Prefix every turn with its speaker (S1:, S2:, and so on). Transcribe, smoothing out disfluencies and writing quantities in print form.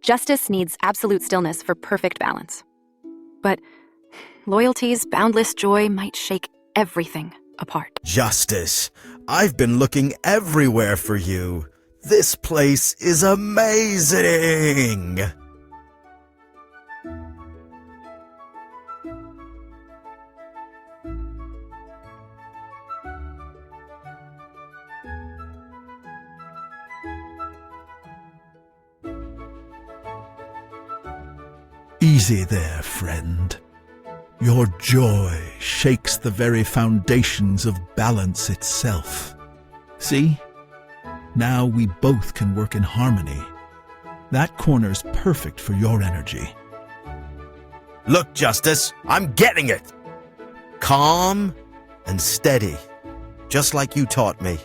S1: Justice needs absolute stillness for perfect balance. But loyalty's boundless joy might shake everything apart.
S2: Justice, I've been looking everywhere for you. This place is amazing!
S3: Easy there, friend. Your joy shakes the very foundations of balance itself. See? Now we both can work in harmony. That corner's perfect for your energy.
S2: Look, Justice, I'm getting it! Calm and steady, just like you taught me.